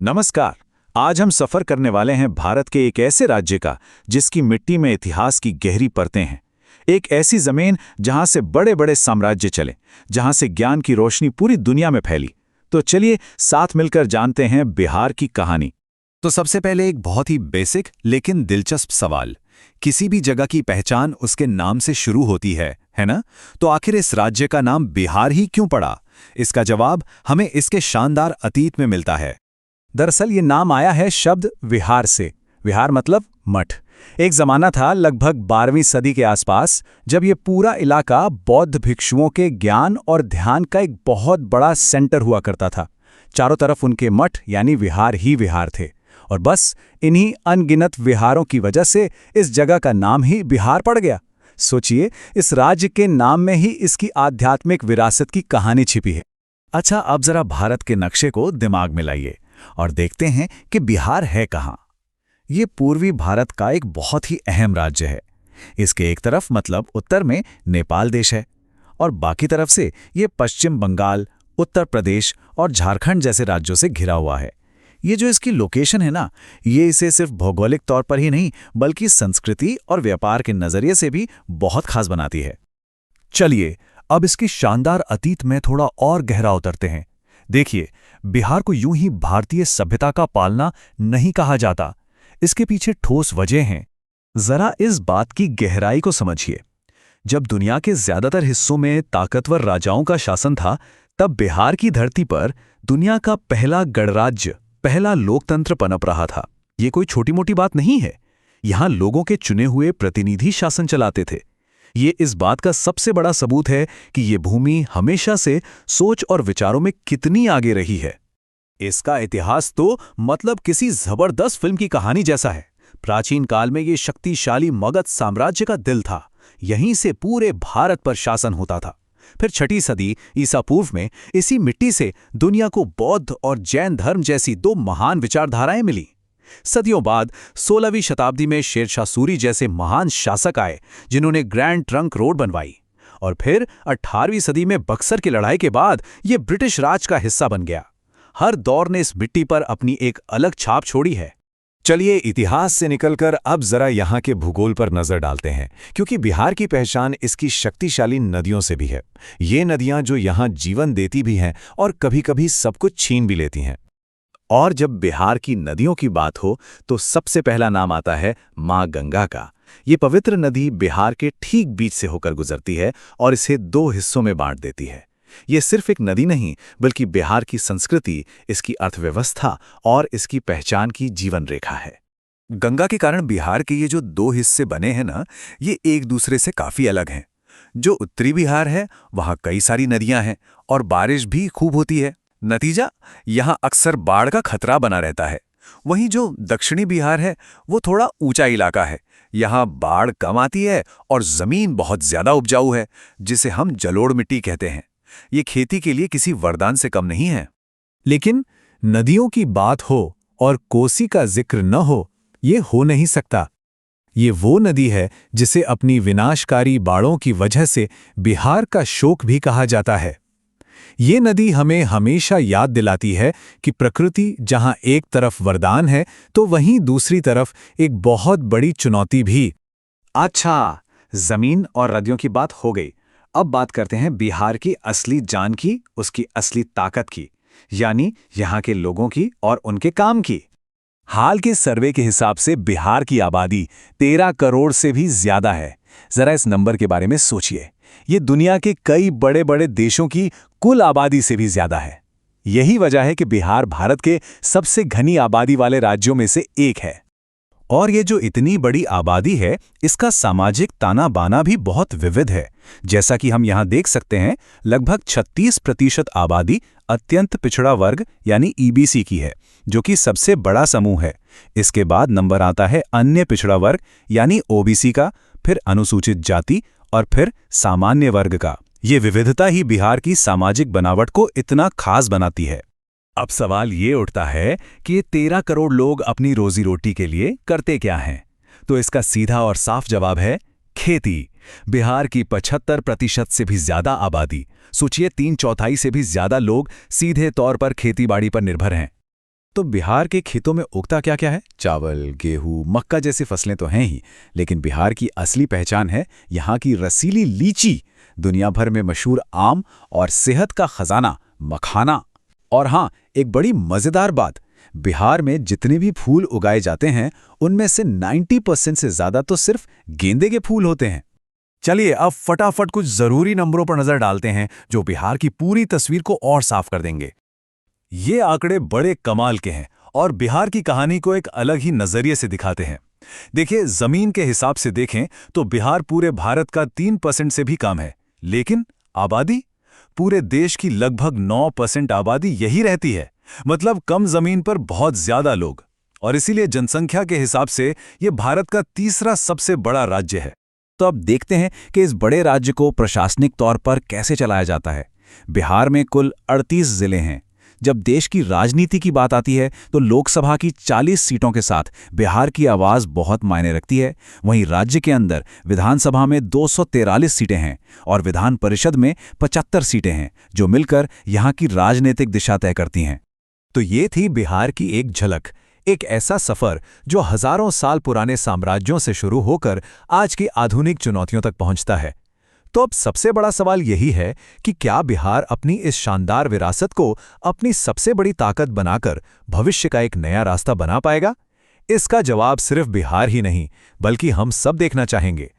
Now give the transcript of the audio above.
नमस्कार। आज हम सफर करने वाले हैं भारत के एक ऐसे राज्य का जिसकी मिट्टी में इतिहास की गहरी परतें हैं। एक ऐसी जमीन जहां से बड़े बड़े साम्राज्य चले, जहां से ज्ञान की रोशनी पूरी दुनिया में फैली। तो चलिए साथ मिलकर जानते हैं बिहार की कहानी। तो सबसे पहले एक बहुत ही बेसिक लेकिन दिलचस्प सवाल। किसी भी जगह की पहचान उसके नाम से शुरू होती है ना? तो आखिर इस राज्य का नाम बिहार ही क्यों पड़ा? इसका जवाब हमें इसके शानदार अतीत में मिलता है। दरअसल ये नाम आया है शब्द विहार से। विहार मतलब मठ। एक जमाना था लगभग 12वीं सदी के आसपास, जब ये पूरा इलाका बौद्ध भिक्षुओं के ज्ञान और ध्यान का एक बहुत बड़ा सेंटर हुआ करता था। चारों तरफ उनके मठ यानी विहार ही विहार थे, और बस इन्हीं अनगिनत विहारों की वजह से इस जगह का नाम ही बिहार पड़ गया। सोचिए, इस राज्य के नाम में ही इसकी आध्यात्मिक विरासत की कहानी छिपी है। अच्छा, अब जरा भारत के नक्शे को दिमाग में लाइए और देखते हैं कि बिहार है कहाँ। ये पूर्वी भारत का एक बहुत ही अहम राज्य है। इसके एक तरफ मतलब उत्तर में नेपाल देश है, और बाकी तरफ से ये पश्चिम बंगाल, उत्तर प्रदेश और झारखंड जैसे राज्यों से घिरा हुआ है। ये जो इसकी लोकेशन है ना, ये इसे सिर्फ भौगोलिक तौर पर ही नहीं बल्कि संस्कृति और व्यापार के नजरिए से भी बहुत खास बनाती है। चलिए अब इसकी शानदार अतीत में थोड़ा और गहरा उतरते हैं। देखिए, बिहार को यूं ही भारतीय सभ्यता का पालना नहीं कहा जाता। इसके पीछे ठोस वजह हैं। जरा इस बात की गहराई को समझिए। जब दुनिया के ज्यादातर हिस्सों में ताकतवर राजाओं का शासन था, तब बिहार की धरती पर दुनिया का पहला गणराज्य, पहला लोकतंत्र पनप रहा था। ये कोई छोटी मोटी बात नहीं है। यहां लोगों के चुने हुए प्रतिनिधि शासन चलाते थे। ये इस बात का सबसे बड़ा सबूत है कि ये भूमि हमेशा से सोच और विचारों में कितनी आगे रही है। इसका इतिहास तो मतलब किसी जबरदस्त फिल्म की कहानी जैसा है। प्राचीन काल में ये शक्तिशाली मगध साम्राज्य का दिल था। यहीं से पूरे भारत पर शासन होता था। फिर 6ठी सदी ईसा पूर्व में इसी मिट्टी से दुनिया को बौद्ध और जैन धर्म जैसी दो महान विचारधाराएं मिली। सदियों बाद 16वीं शताब्दी में शेरशाह सूरी जैसे महान शासक आए, जिन्होंने ग्रैंड ट्रंक रोड बनवाई। और फिर 18वीं सदी में बक्सर की लड़ाई के बाद ये ब्रिटिश राज का हिस्सा बन गया। हर दौर ने इस मिट्टी पर अपनी एक अलग छाप छोड़ी है। चलिए इतिहास से निकलकर अब जरा यहाँ के भूगोल पर नजर डालते हैं, क्योंकि बिहार की पहचान इसकी शक्तिशाली नदियों से भी है। ये नदियां जो यहाँ जीवन देती भी हैं और कभी-कभी सब कुछ छीन भी लेती हैं। और जब बिहार की नदियों की बात हो तो सबसे पहला नाम आता है माँ गंगा का। ये पवित्र नदी बिहार के ठीक बीच से होकर गुजरती है और इसे 2 हिस्सों में बांट देती है। ये सिर्फ एक नदी नहीं बल्कि बिहार की संस्कृति, इसकी अर्थव्यवस्था और इसकी पहचान की जीवन रेखा है। गंगा के कारण बिहार के ये जो 2 हिस्से बने हैं ना, ये एक दूसरे से काफी अलग हैं। जो उत्तरी बिहार है वहाँ कई सारी नदियां हैं और बारिश भी खूब होती है। नतीजा, यहाँ अक्सर बाढ़ का खतरा बना रहता है। वहीं जो दक्षिणी बिहार है वो थोड़ा ऊंचा इलाका है। यहाँ बाढ़ कम आती है और जमीन बहुत ज्यादा उपजाऊ है, जिसे हम जलोढ़ मिट्टी कहते हैं। ये खेती के लिए किसी वरदान से कम नहीं है। लेकिन नदियों की बात हो और कोसी का जिक्र न हो, ये हो नहीं सकता। ये वो नदी है जिसे अपनी विनाशकारी बाढ़ों की वजह से बिहार का शोक भी कहा जाता है। ये नदी हमें हमेशा याद दिलाती है कि प्रकृति जहां एक तरफ वरदान है, तो वहीं दूसरी तरफ एक बहुत बड़ी चुनौती भी। अच्छा, जमीन और नदियों की बात हो गई। अब बात करते हैं बिहार की असली जान की, उसकी असली ताकत की, यानी यहाँ के लोगों की और उनके काम की। हाल के सर्वे के हिसाब से बिहार की आबादी 13 करोड़ से भी ज्यादा है। जरा इस नंबर के बारे में सोचिए। ये दुनिया के कई बड़े बड़े देशों की कुल आबादी से भी ज्यादा है। यही वजह है कि बिहार भारत के सबसे घनी आबादी वाले राज्यों में से एक है। और ये जो इतनी बड़ी आबादी है, इसका सामाजिक ताना बाना भी बहुत विविध है। जैसा कि हम यहाँ देख सकते हैं, लगभग 36% आबादी अत्यंत पिछड़ा वर्ग यानी ईबीसी की है, जो कि सबसे बड़ा समूह है। इसके बाद नंबर आता है अन्य पिछड़ा वर्ग यानी ओबीसी का, फिर अनुसूचित जाति और फिर सामान्य वर्ग का। ये विविधता ही बिहार की सामाजिक बनावट को इतना खास बनाती है। अब सवाल ये उठता है कि ये 13 करोड़ लोग अपनी रोजी रोटी के लिए करते क्या हैं? तो इसका सीधा और साफ जवाब है खेती। बिहार की 75% से भी ज्यादा आबादी, सोचिए 3/4 से भी ज्यादा लोग सीधे तौर पर खेतीबाड़ी पर निर्भर हैं। तो बिहार के खेतों में उगता क्या क्या है? चावल, गेहूं, मक्का जैसी फसलें तो हैं ही, लेकिन बिहार की असली पहचान है यहाँ की रसीली लीची, दुनिया भर में मशहूर आम और सेहत का खजाना मखाना। और हाँ, एक बड़ी मजेदार बात, बिहार में जितने भी फूल उगाए जाते हैं उनमें से 90% से ज्यादा तो सिर्फ गेंदे के फूल होते हैं। चलिए अब फटाफट कुछ जरूरी नंबरों पर नजर डालते हैं जो बिहार की पूरी तस्वीर को और साफ कर देंगे। ये आंकड़े बड़े कमाल के हैं और बिहार की कहानी को एक अलग ही नजरिए से दिखाते हैं। देखिए, जमीन के हिसाब से देखें तो बिहार पूरे भारत का 3% से भी कम है, लेकिन आबादी, पूरे देश की लगभग 9% आबादी यही रहती है। मतलब कम जमीन पर बहुत ज्यादा लोग, और इसीलिए जनसंख्या के हिसाब से ये भारत का तीसरा सबसे बड़ा राज्य है। तो अब देखते हैं कि इस बड़े राज्य को प्रशासनिक तौर पर कैसे चलाया जाता है। बिहार में कुल 38 जिले हैं। जब देश की राजनीति की बात आती है तो लोकसभा की 40 सीटों के साथ बिहार की आवाज बहुत मायने रखती है। वहीं राज्य के अंदर विधानसभा में 243 सीटें हैं और विधान परिषद में 75 सीटें हैं, जो मिलकर यहाँ की राजनीतिक दिशा तय करती हैं। तो ये थी बिहार की एक झलक, एक ऐसा सफर जो हजारों साल पुराने साम्राज्यों से शुरू होकर आज की आधुनिक चुनौतियों तक पहुंचता है। तो अब सबसे बड़ा सवाल यही है कि क्या बिहार अपनी इस शानदार विरासत को अपनी सबसे बड़ी ताकत बनाकर भविष्य का एक नया रास्ता बना पाएगा? इसका जवाब सिर्फ बिहार ही नहीं, बल्कि हम सब देखना चाहेंगे।